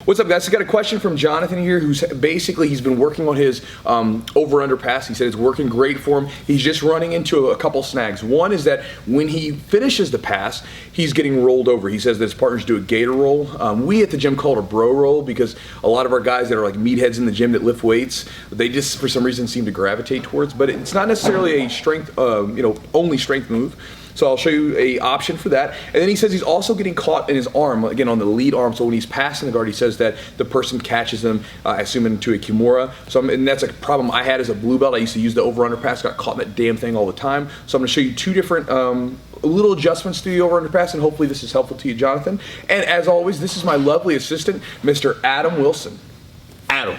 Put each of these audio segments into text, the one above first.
What's up, guys? So I got a question from Johnathan here, who's basically, he's been working on his Over Under Pass. He said it's working great for him. He's just running into a couple snags. One is that when he finishes the pass, he's getting rolled over. He says that his partners do a gator roll. We at the gym call it a bro roll because a lot of our guys that are like meatheads in the gym that lift weights, they just for some reason seem to gravitate towards. But it's not necessarily a strength, only strength move. So I'll show you a option for that. And then he says he's also getting caught in his arm, again on the lead arm. So when he's passing the guard, he says that the person catches him, I assume into a Kimura. And that's a problem I had as a blue belt. I used to use the Over Under Pass, got caught in that damn thing all the time. So I'm gonna show you two different little adjustments to the Over Under Pass, and hopefully this is helpful to you, Johnathan. And as always, this is my lovely assistant, Mr. Adam Wilson. Adam.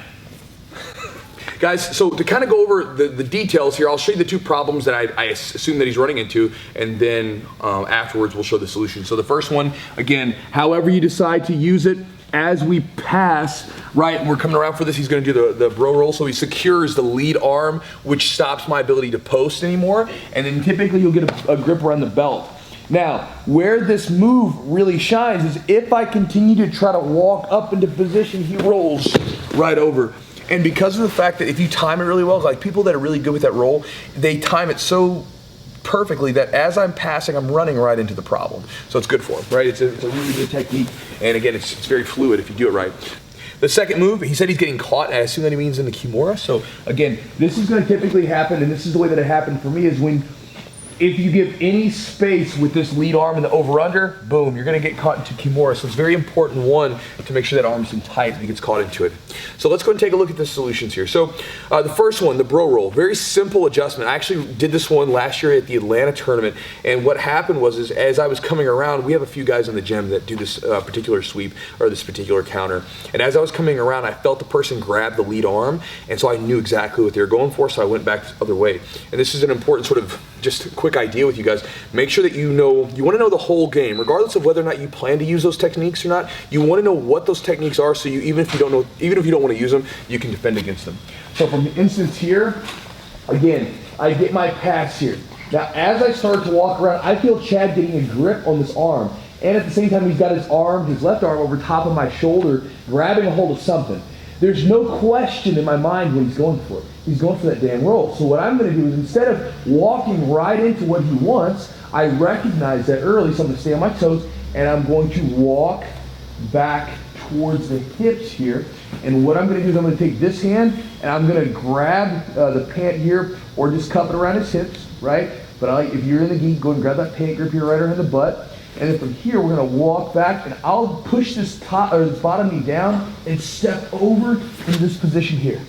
Guys, so to kind of go over the details here, I'll show you the two problems that I assume that he's running into, and then afterwards we'll show the solution. So the first one, again, however you decide to use it, as we pass, right, and we're coming around for this, he's gonna do the bro roll, so he secures the lead arm, which stops my ability to post anymore, and then typically you'll get a grip around the belt. Now, where this move really shines is if I continue to try to walk up into position, he rolls right over. And because of the fact that if you time it really well, like people that are really good with that roll, they time it so perfectly that as I'm passing, I'm running right into the problem. So it's good for him, right? It's a really good technique. And again, it's very fluid if you do it right. The second move, he said he's getting caught, and I assume that he means in the Kimura. So again, this is gonna typically happen, and this is the way that it happened for me, is when if you give any space with this lead arm in the over-under, boom, you're gonna get caught into Kimura. So it's very important, one, to make sure that arm's in tight and he gets caught into it. So let's go and take a look at the solutions here. So the first one, the bro roll, very simple adjustment. I actually did this one last year at the Atlanta tournament, and what happened was is as I was coming around, we have a few guys in the gym that do this particular sweep or this particular counter, and as I was coming around, I felt the person grab the lead arm, and so I knew exactly what they were going for, so I went back the other way. And this is an important sort of just quick idea with you guys. Make sure that you want to know the whole game, regardless of whether or not you plan to use those techniques or not. You want to know what those techniques are, so even if you don't want to use them, you can defend against them. So from instance here, again, I get my pass here. Now as I start to walk around, I feel Chad getting a grip on this arm, and at the same time he's got his left arm over top of my shoulder, grabbing a hold of something. There's no question in my mind what he's going for. He's going for that damn roll. So what I'm going to do is instead of walking right into what he wants, I recognize that early, so I'm going to stay on my toes, and I'm going to walk back towards the hips here. And what I'm going to do is I'm going to take this hand, and I'm going to grab the pant here, or just cup it around his hips, right? But if you're in the gi, go and grab that pant grip here right around the butt. And then from here, we're going to walk back, and I'll push this bottom knee down and step over into this position here.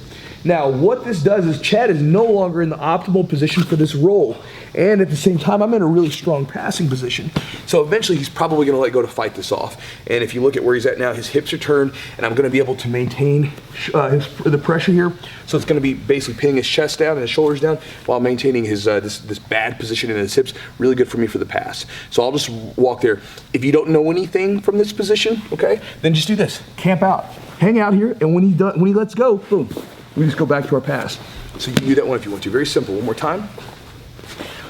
Now, what this does is Chad is no longer in the optimal position for this roll. And at the same time, I'm in a really strong passing position. So eventually, he's probably going to let go to fight this off. And if you look at where he's at now, his hips are turned, and I'm going to be able to maintain the pressure here. So it's going to be basically pinning his chest down and his shoulders down while maintaining his this bad position in his hips. Really good for me for the pass. So I'll just walk there. If you don't know anything from this position, okay, then just do this. Camp out. Hang out here, and when he lets go, boom. We just go back to our pass. So you can do that one if you want to. Very simple. One more time.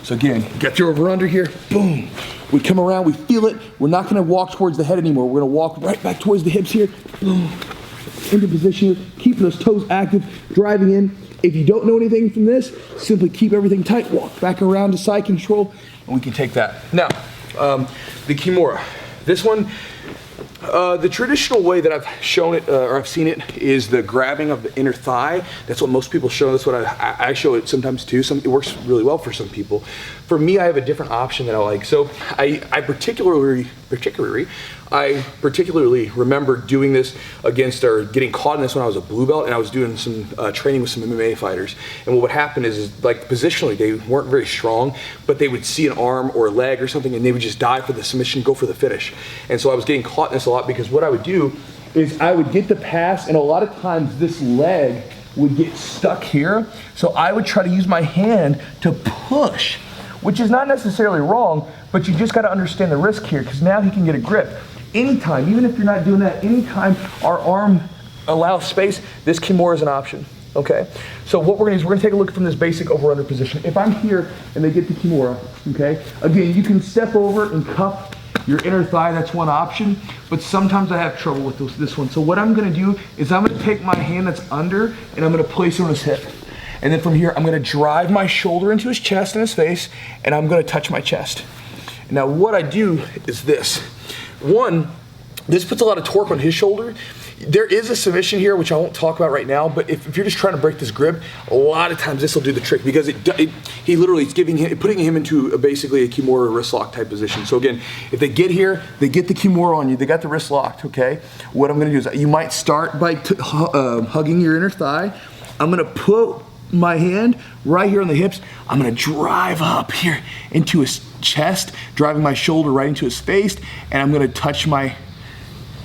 So again, get your over under here. Boom. We come around, we feel it. We're not going to walk towards the head anymore. We're going to walk right back towards the hips here. Boom. Into position here. Keeping those toes active, driving in. If you don't know anything from this, simply keep everything tight. Walk back around to side control, and we can take that. Now, the Kimura. This one, the traditional way that I've shown it, or I've seen it, is the grabbing of the inner thigh. That's what most people show. That's what I show it sometimes too. It works really well for some people. For me, I have a different option that I like. So I particularly remember doing this against, or getting caught in this when I was a blue belt, and I was doing some training with some MMA fighters. And what would happen is like positionally, they weren't very strong, but they would see an arm or a leg or something, and they would just dive for the submission, go for the finish. And so I was getting caught in this a lot, because what I would do is I would get the pass, and a lot of times this leg would get stuck here. So I would try to use my hand to push, which is not necessarily wrong, but you just got to understand the risk here, because now he can get a grip. Anytime, even if you're not doing that, anytime our arm allows space, this Kimura is an option, okay? So what we're gonna do is we're gonna take a look from this basic over-under position. If I'm here and they get the Kimura, okay? Again, you can step over and cuff your inner thigh, that's one option, but sometimes I have trouble with this one. So what I'm gonna do is I'm gonna take my hand that's under and I'm gonna place it on his hip. And then from here, I'm gonna drive my shoulder into his chest and his face, and I'm gonna touch my chest. Now what I do is this. One, this puts a lot of torque on his shoulder. There is a submission here, which I won't talk about right now, but if you're just trying to break this grip, a lot of times this will do the trick because he literally is putting him into basically a Kimura wrist lock type position. So again, if they get here, they get the Kimura on you, they got the wrist locked, okay? What I'm gonna do is you might start by hugging your inner thigh. I'm gonna put my hand right here on the hips. I'm gonna drive up here into his chest, driving my shoulder right into his face, and I'm gonna touch my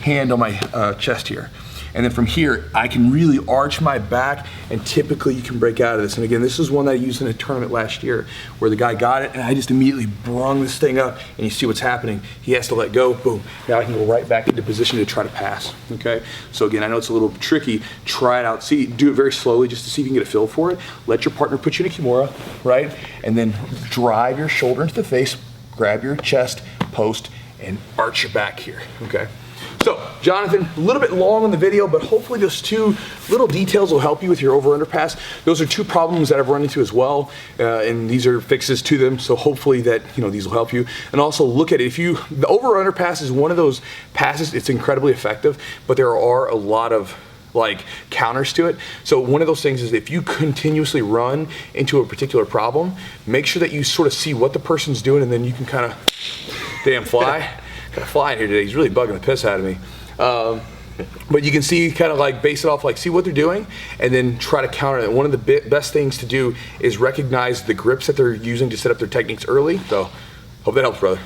hand on my chest here. And then from here, I can really arch my back, and typically you can break out of this. And again, this is one that I used in a tournament last year where the guy got it and I just immediately brung this thing up, and you see what's happening. He has to let go, boom. Now I can go right back into position to try to pass, okay? So again, I know it's a little tricky. Try it out, do it very slowly just to see if you can get a feel for it. Let your partner put you in a Kimura, right? And then drive your shoulder into the face, grab your chest, post, and arch your back here, okay? So, Jonathan, a little bit long on the video, but hopefully those two little details will help you with your over-under pass. Those are two problems that I've run into as well, and these are fixes to them, so hopefully that, these will help you. And also look at it, the over-under pass is one of those passes, it's incredibly effective, but there are a lot of counters to it. So one of those things is if you continuously run into a particular problem, make sure that you sort of see what the person's doing, and then you can kind of, damn fly. Got a fly in here today. He's really bugging the piss out of me. But you can see, kind of base it off, see what they're doing, and then try to counter it. One of the best things to do is recognize the grips that they're using to set up their techniques early. So, hope that helps, brother.